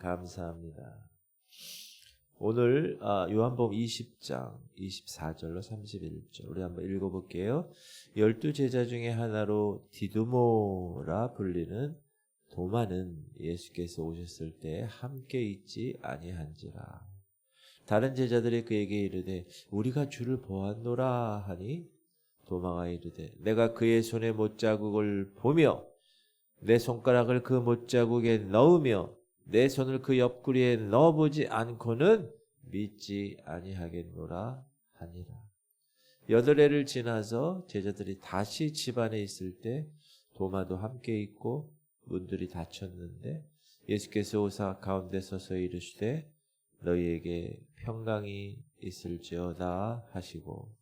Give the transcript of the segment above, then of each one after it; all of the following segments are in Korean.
감사합니다. 오늘 요한복음 20장 24절로 31절 우리 한번 읽어볼게요. 12제자 중에 하나로 디두모라 불리는 도마는 예수께서 오셨을 때 함께 있지 아니한지라. 다른 제자들이 그에게 이르되 우리가 주를 보았노라 하니 도마가 이르되 내가 그의 손에 못자국을 보며 내 손가락을 그 못자국에 넣으며 내 손을 그 옆구리에 넣어보지 않고는 믿지 아니하겠노라 하니라. 8해를 지나서 제자들이 다시 집안에 있을 때 도마도 함께 있고 문들이 닫혔는데 예수께서 오사 가운데 서서 이르시되 너희에게 평강이 있을지어다 하시고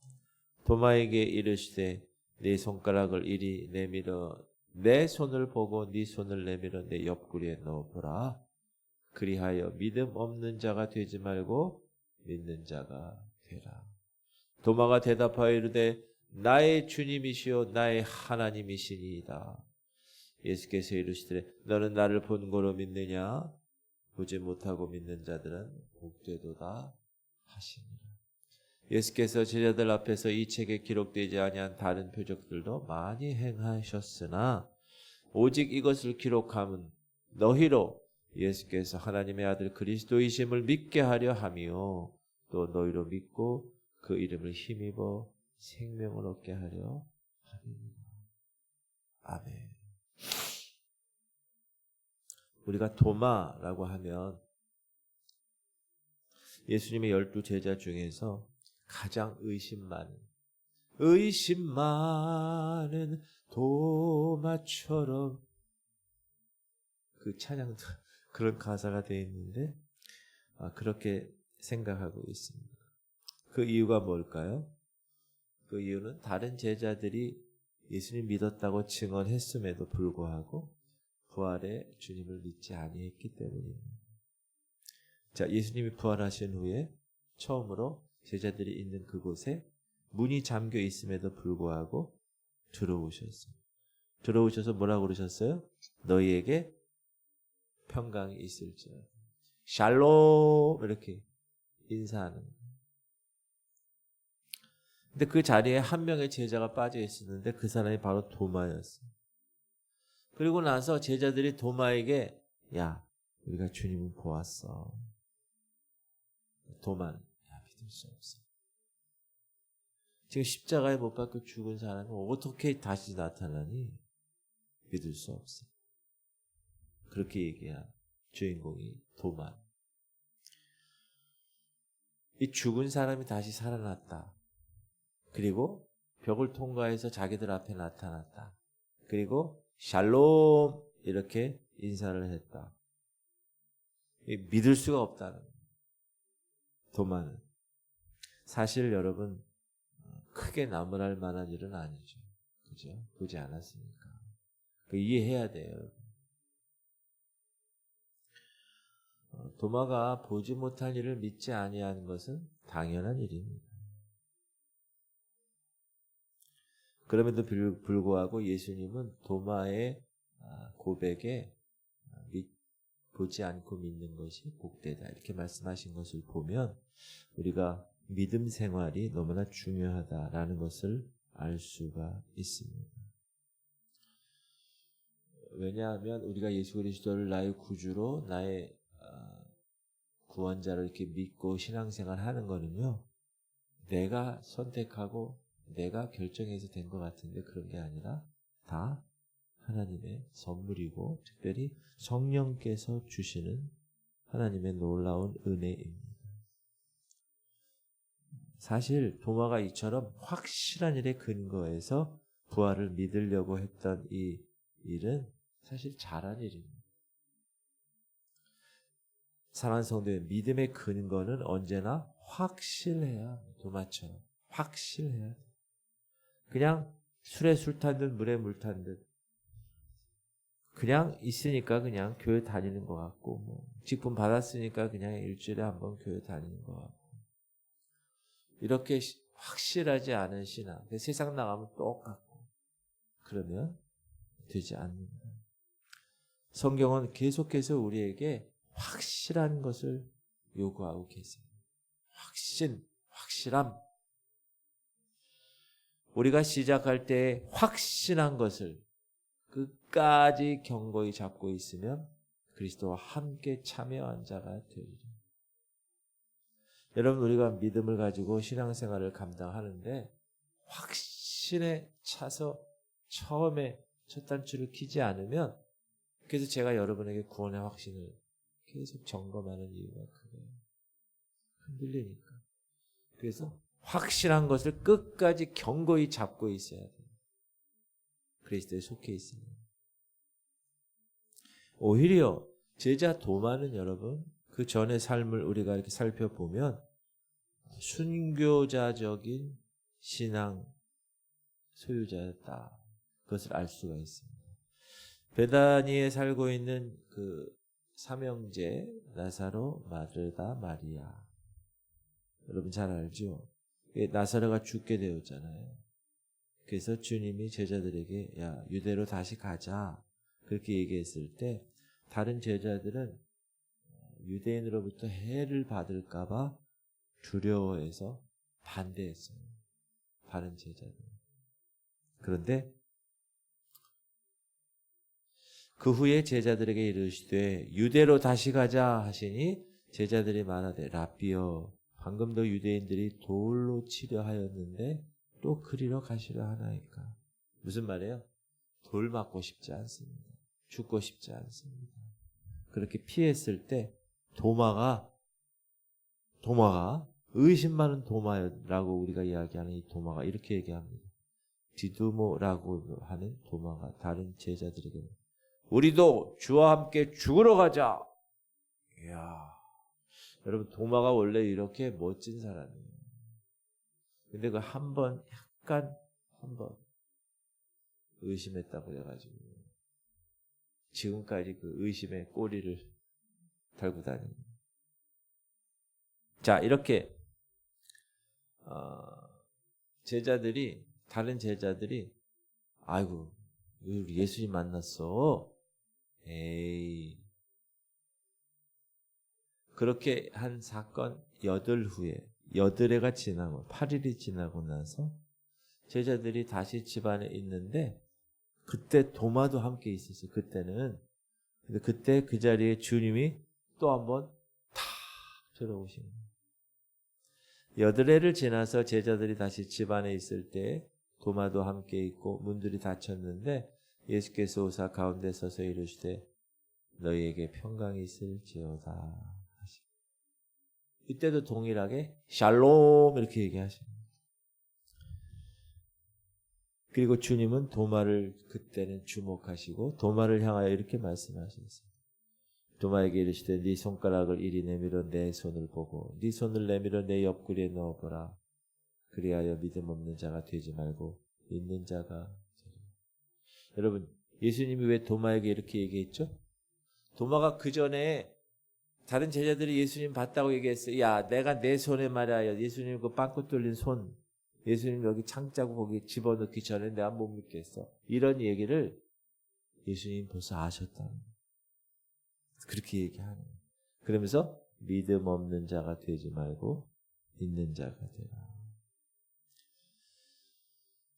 도마에게 이르시되 네 손가락을 이리 내밀어 내 손을 보고 네 손을 내밀어 내 옆구리에 넣어보라. 그리하여 믿음 없는 자가 되지 말고 믿는 자가 되라. 도마가 대답하여 이르되 나의 주님이시요 나의 하나님이시니이다. 예수께서 이르시되 너는 나를 본고로 믿느냐? 보지 못하고 믿는 자들은 복되도다 하시니라. 예수께서 제자들 앞에서 이 책에 기록되지 아니한 다른 표적들도 많이 행하셨으나 오직 이것을 기록함은 너희로 예수께서 하나님의 아들 그리스도이심을 믿게 하려 함이요 또 너희로 믿고 그 이름을 힘입어 생명을 얻게 하려 함이니라. 아멘. 우리가 도마라고 하면 예수님의 12제자 중에서 가장 의심 많은 도마처럼 그 찬양도 그런 가사가 되어 있는데 그렇게 생각하고 있습니다. 그 이유가 뭘까요? 그 이유는 다른 제자들이 예수님 믿었다고 증언했음에도 불구하고 부활의 주님을 믿지 아니했기 때문입니다. 자, 예수님이 부활하신 후에 처음으로 제자들이 있는 그곳에 문이 잠겨 있음에도 불구하고 들어오셨어요. 들어오셔서 뭐라고 그러셨어요? 너희에게 평강이 있을지어다. 샬롬 이렇게 인사하는 거예요. 근데 그 자리에 한 명의 제자가 빠져 있었는데 그 사람이 바로 도마였어요. 그리고 나서 제자들이 도마에게 야, 우리가 주님을 보았어. 도마는 믿을 수 없어. 지금 십자가에 못 박혀 죽은 사람이 어떻게 다시 나타나니? 믿을 수 없어. 그렇게 얘기한 주인공이 도마. 이 죽은 사람이 다시 살아났다. 그리고 벽을 통과해서 자기들 앞에 나타났다. 그리고 샬롬 이렇게 인사를 했다. 믿을 수가 없다는 거예요. 도마는. 사실 여러분 크게 나무랄 만한 일은 아니죠. 그죠? 보지 않았으니까. 이해해야 돼요. 도마가 보지 못한 일을 믿지 아니하는 것은 당연한 일입니다. 그럼에도 불구하고 예수님은 도마의 고백에 보지 않고 믿는 것이 복되다 이렇게 말씀하신 것을 보면 우리가 믿음 생활이 너무나 중요하다라는 것을 알 수가 있습니다. 왜냐하면 우리가 예수 그리스도를 나의 구주로 나의 구원자로 이렇게 믿고 신앙생활 하는 거는요, 내가 선택하고 내가 결정해서 된 것 같은데 그런 게 아니라 다 하나님의 선물이고 특별히 성령께서 주시는 하나님의 놀라운 은혜입니다. 사실 도마가 이처럼 확실한 일의 근거에서 부활을 믿으려고 했던 이 일은 사실 잘한 일입니다. 사랑하는 성도의 믿음의 근거는 언제나 확실해야 도마처럼 확실해야 돼. 그냥 술에 술 탄 듯 물에 물 탄 듯 그냥 있으니까 그냥 교회 다니는 것 같고 뭐 직분 받았으니까 그냥 일주일에 한 번 교회 다니는 것 같고 이렇게 확실하지 않은 신앙 세상 나가면 똑같고 그러면 되지 않는다. 성경은 계속해서 우리에게 확실한 것을 요구하고 계세요. 확실함. 우리가 시작할 때 확신한 것을 끝까지 견고히 잡고 있으면 그리스도와 함께 참여한 자가 되리라. 여러분, 우리가 믿음을 가지고 신앙생활을 감당하는데 확신에 차서 처음에 첫 단추를 키지 않으면, 그래서 제가 여러분에게 구원의 확신을 계속 점검하는 이유가 그거예요. 흔들리니까. 그래서 확실한 것을 끝까지 견고히 잡고 있어야 돼요. 그리스도에 속해 있으면. 오히려 제자 도마는 여러분, 그 전의 삶을 우리가 이렇게 살펴보면 순교자적인 신앙 소유자였다. 그것을 알 수가 있습니다. 베다니에 살고 있는 그 삼형제 나사로, 마르다, 마리아. 여러분 잘 알죠? 나사로가 죽게 되었잖아요. 그래서 주님이 제자들에게 야, 유대로 다시 가자. 그렇게 얘기했을 때 다른 제자들은 유대인으로부터 해를 받을까 봐 두려워해서 반대했어요. 다른 제자들. 그런데 그 후에 제자들에게 이르시되 유대로 다시 가자 하시니 제자들이 말하되 라삐여, 방금도 유대인들이 돌로 치려 하였는데 또 그리러 가시려 하나이까. 무슨 말이에요? 돌 맞고 싶지 않습니다. 죽고 싶지 않습니다. 그렇게 피했을 때 도마가 의심 많은 도마라고 우리가 이야기하는 이 도마가 이렇게 얘기합니다. 디두모라고 하는 도마가 다른 제자들에게 우리도 주와 함께 죽으러 가자. 이야, 여러분 도마가 원래 이렇게 멋진 사람이에요. 근데 그 한 번 의심했다고 해가지고 지금까지 그 의심의 꼬리를 달고 다닙니다. 자, 이렇게 다른 제자들이 아이고 우리 예수님 만났어. 에이, 그렇게 한 사건 8회가 지나고 8일이 지나고 나서 제자들이 다시 집안에 있는데 그때 도마도 함께 있었어요. 그때는. 근데 그때 그 자리에 주님이 또 한번 탁 들어오신 거예요. 8회를 지나서 제자들이 다시 집안에 있을 때 도마도 함께 있고 문들이 닫혔는데 예수께서 오사 가운데 서서 이르시되 너희에게 평강이 있을지어다. 이때도 동일하게 샬롬 이렇게 얘기하십니다. 그리고 주님은 도마를 그때는 주목하시고 도마를 향하여 이렇게 말씀하셨어요. 도마에게 이르시되 네 손가락을 이리 내밀어 내 손을 보고 네 손을 내밀어 내 옆구리에 넣어보라. 그리하여 믿음 없는 자가 되지 말고 믿는 자가 되리라. 여러분, 예수님이 왜 도마에게 이렇게 얘기했죠? 도마가 그 전에 다른 제자들이 예수님 봤다고 얘기했어요. 야, 내가 내 손에 말이야. 예수님 그 빵꾸 뚫린 손. 예수님 여기 창자고 거기 집어넣기 전에 내가 못 믿겠어. 이런 얘기를 예수님 벌써 아셨다는 거예요. 그렇게 얘기하는 거예요. 그러면서 믿음 없는 자가 되지 말고 믿는 자가 되라.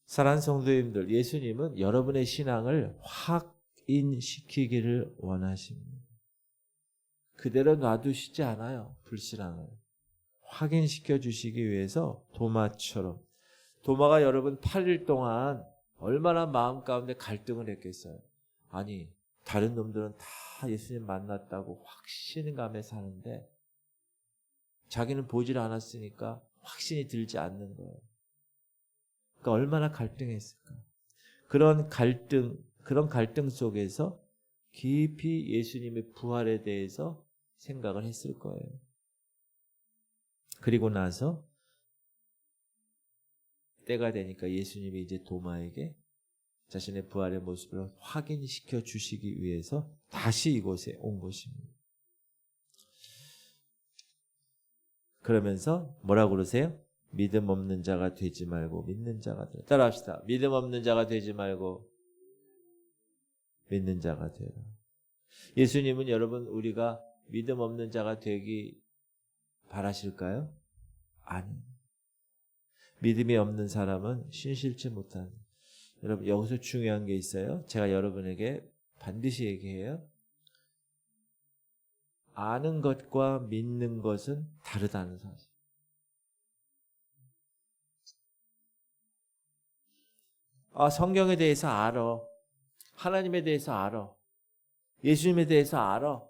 사랑하는 성도님들, 예수님은 여러분의 신앙을 확인시키기를 원하십니다. 그대로 놔두시지 않아요. 불신앙을. 확인시켜 주시기 위해서 도마가 여러분 8일 동안 얼마나 마음 가운데 갈등을 했겠어요. 아니, 다른 놈들은 다 예수님 만났다고 확신감에 사는데 자기는 보질 않았으니까 확신이 들지 않는 거예요. 그러니까 얼마나 갈등했을까. 그런 갈등 속에서 깊이 예수님의 부활에 대해서 생각을 했을 거예요. 그리고 나서 때가 되니까 예수님이 이제 도마에게 자신의 부활의 모습을 확인시켜 주시기 위해서 다시 이곳에 온 것입니다. 그러면서 뭐라고 그러세요? 믿음 없는 자가 되지 말고 믿는 자가 되라. 따라합시다. 믿음 없는 자가 되지 말고 믿는 자가 되라. 예수님은 여러분 우리가 믿음 없는 자가 되기 바라실까요? 아니. 믿음이 없는 사람은 신실치 못하는. 여러분 여기서 중요한 게 있어요. 제가 여러분에게 반드시 얘기해요. 아는 것과 믿는 것은 다르다는 사실. 성경에 대해서 알아. 하나님에 대해서 알아. 예수님에 대해서 알아.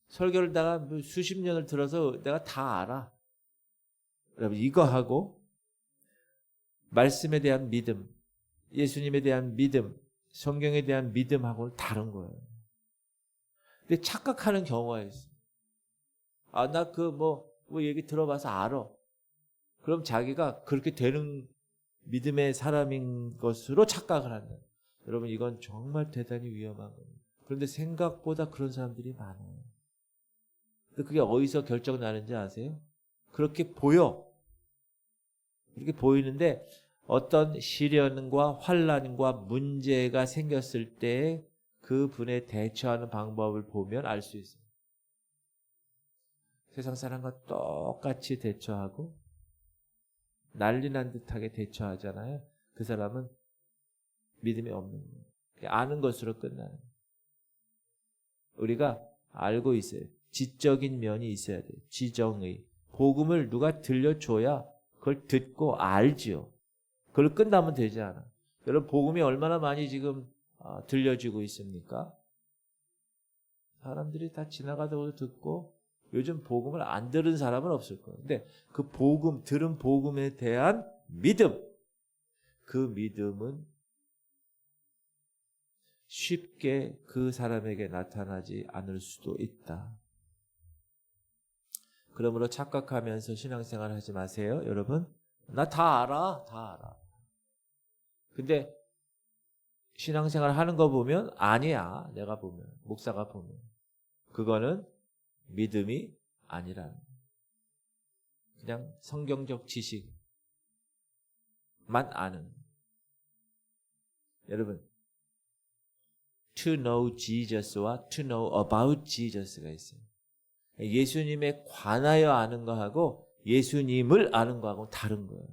설교를 내가 수십 년을 들어서 내가 다 알아. 여러분 이거 하고 말씀에 대한 믿음, 예수님에 대한 믿음, 성경에 대한 믿음하고는 다른 거예요. 근데 착각하는 경우가 있어. 나 뭐 얘기 들어봐서 알아. 그럼 자기가 그렇게 되는 믿음의 사람인 것으로 착각을 한다. 여러분 이건 정말 대단히 위험한 겁니다. 그런데 생각보다 그런 사람들이 많아요. 근데 그게 어디서 결정 나는지 아세요? 그렇게 보여. 이렇게 보이는데 어떤 시련과 환난과 문제가 생겼을 때 그분에 대처하는 방법을 보면 알 수 있어요. 세상 사람과 똑같이 대처하고 난리 난 듯하게 대처하잖아요. 그 사람은 믿음이 없는 거예요. 아는 것으로 끝나는 거예요. 우리가 알고 있어요. 지적인 면이 있어야 돼요. 지정의. 복음을 누가 들려줘야 그걸 듣고 알지요. 그걸 끝나면 되지 않아. 여러분 복음이 얼마나 많이 지금 들려지고 있습니까? 사람들이 다 지나가다가 듣고 요즘 복음을 안 들은 사람은 없을 거예요. 근데 그 복음, 들은 복음에 대한 믿음, 그 믿음은 쉽게 그 사람에게 나타나지 않을 수도 있다. 그러므로 착각하면서 신앙생활 하지 마세요. 여러분 나 다 알아. 다 알아. 근데 신앙생활 하는 거 보면 아니야. 내가 보면 목사가 보면 그거는 믿음이 아니라는 그냥 성경적 지식만 아는. 여러분 to know Jesus와 to know about Jesus가 있어요. 예수님에 관하여 아는 거하고 예수님을 아는 거하고 다른 거예요.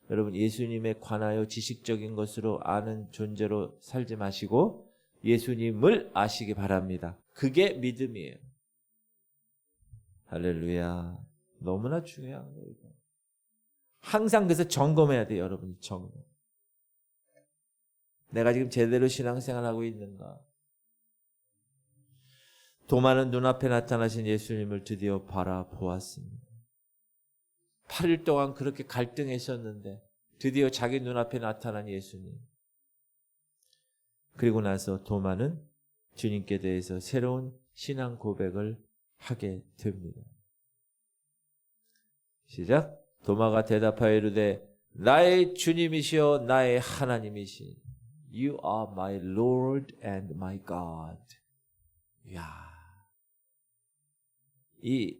여러분 예수님에 관하여 지식적인 것으로 아는 존재로 살지 마시고 예수님을 아시기 바랍니다. 그게 믿음이에요. 할렐루야. 너무나 중요한 거예요. 항상 그래서 점검해야 돼요. 여러분이 점검. 내가 지금 제대로 신앙생활하고 있는가? 도마는 눈앞에 나타나신 예수님을 드디어 바라보았습니다. 8일 동안 그렇게 갈등했었는데 드디어 자기 눈앞에 나타난 예수님. 그리고 나서 도마는 주님께 대해서 새로운 신앙 고백을 하게 됩니다. 시작. 도마가 대답하여 이르되 나의 주님이시여 나의 하나님이시. You are my Lord and my God. 이야, 이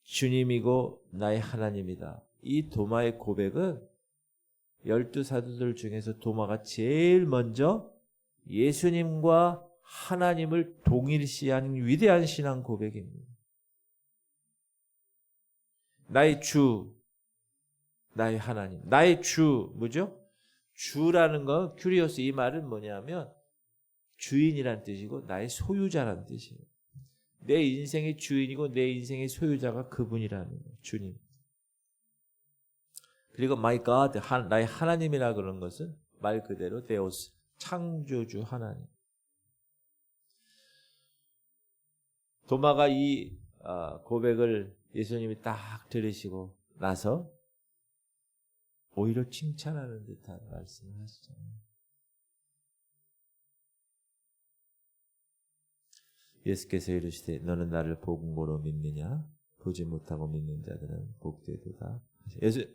주님이고 나의 하나님이다. 이 도마의 고백은 12사도들 중에서 도마가 제일 먼저 예수님과 하나님을 동일시한 위대한 신앙 고백입니다. 나의 주, 나의 하나님. 나의 주, 뭐죠? 주라는 건 큐리오스, 이 말은 뭐냐면 주인이란 뜻이고 나의 소유자란 뜻이에요. 내 인생의 주인이고 내 인생의 소유자가 그분이라는 거예요. 주님. 그리고 my God, 나의 하나님이라 그런 것은 말 그대로 데오스, 창조주 하나님. 도마가 이 고백을 예수님이 딱 들으시고 나서 오히려 칭찬하는 듯한 말씀을 하시잖아요. 예수께서 이르시되 너는 나를 복음으로 믿느냐? 보지 못하고 믿는 자들은 복되도다. 예수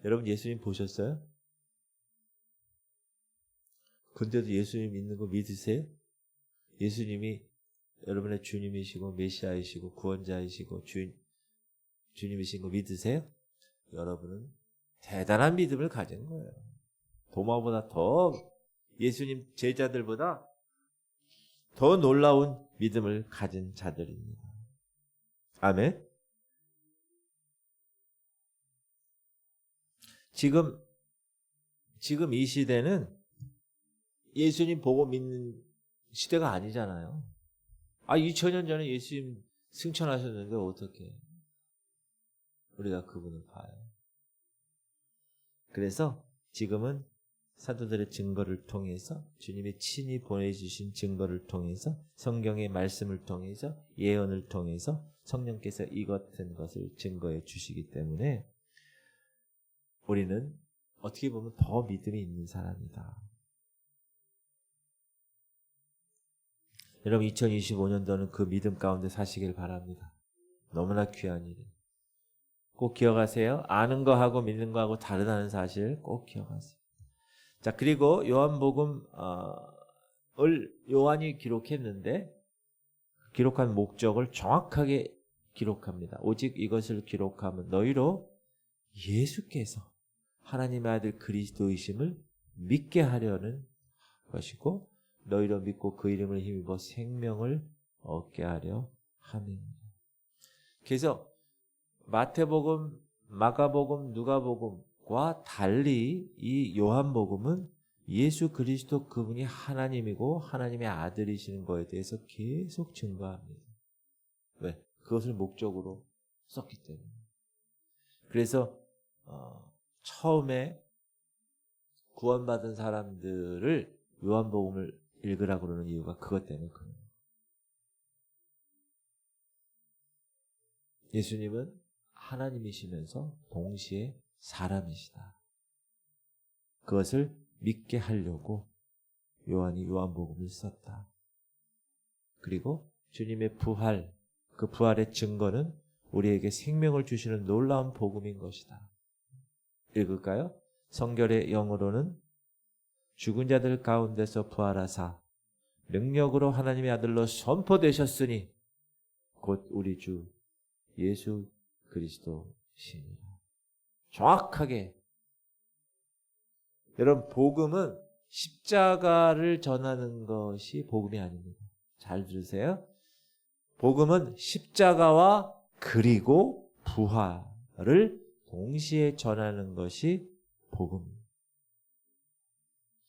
여러분 예수님 보셨어요? 근데도 예수님 믿는 거 믿으세요? 예수님이 여러분의 주님이시고 메시아이시고 구원자이시고 주님이신 거 믿으세요? 여러분은 대단한 믿음을 가진 거예요. 도마보다 더 예수님 제자들보다 더 놀라운 믿음을 가진 자들입니다. 아멘. 지금 이 시대는 예수님 보고 믿는 시대가 아니잖아요. 2000년 전에 예수님 승천하셨는데 어떻게 우리가 그분을 봐요? 그래서 지금은 사도들의 증거를 통해서, 주님이 친히 보내주신 증거를 통해서, 성경의 말씀을 통해서, 예언을 통해서 성령께서 이 같은 것을 증거해 주시기 때문에 우리는 어떻게 보면 더 믿음이 있는 사람이다. 여러분 2025년도는 그 믿음 가운데 사시길 바랍니다. 너무나 귀한 일이에요. 꼭 기억하세요. 아는 거하고 믿는 거하고 다르다는 사실 꼭 기억하세요. 자, 그리고 요한복음을 요한이 기록했는데 기록한 목적을 정확하게 기록합니다. 오직 이것을 기록하면 너희로 예수께서 하나님의 아들 그리스도이심을 믿게 하려는 것이고 너희로 믿고 그 이름을 힘입어 생명을 얻게 하려 함입니다. 그래서 마태복음, 마가복음, 누가복음과 달리 이 요한복음은 예수 그리스도 그분이 하나님이고 하나님의 아들이시는 것에 대해서 계속 증거합니다. 왜? 그것을 목적으로 썼기 때문에. 그래서 처음에 구원받은 사람들을 요한복음을 읽으라고 그러는 이유가 그것 때문에 그래요. 예수님은 하나님이시면서 동시에 사람이시다. 그것을 믿게 하려고 요한이 요한복음을 썼다. 그리고 주님의 부활, 그 부활의 증거는 우리에게 생명을 주시는 놀라운 복음인 것이다. 읽을까요? 성결의 영어로는 죽은 자들 가운데서 부활하사 능력으로 하나님의 아들로 선포되셨으니 곧 우리 주 예수 그리스도시니라. 정확하게. 여러분, 복음은 십자가를 전하는 것이 복음이 아닙니다. 잘 들으세요. 복음은 십자가와 그리고 부활을 동시에 전하는 것이 복음입니다.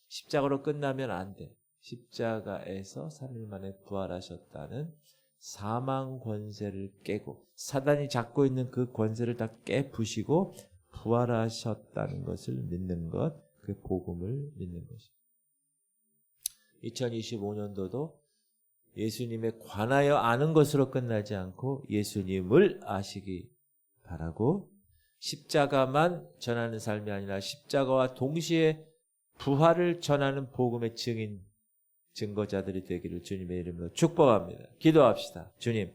십자가로 끝나면 안 돼. 십자가에서 3일 만에 부활하셨다는 사망 권세를 깨고 사단이 잡고 있는 그 권세를 다 깨부시고 부활하셨다는 것을 믿는 것, 그 복음을 믿는 것입니다. 2025년도도 예수님에 관하여 아는 것으로 끝나지 않고 예수님을 아시기 바라고 십자가만 전하는 삶이 아니라 십자가와 동시에 부활을 전하는 복음의 증거자들이 되기를 주님의 이름으로 축복합니다. 기도합시다. 주님,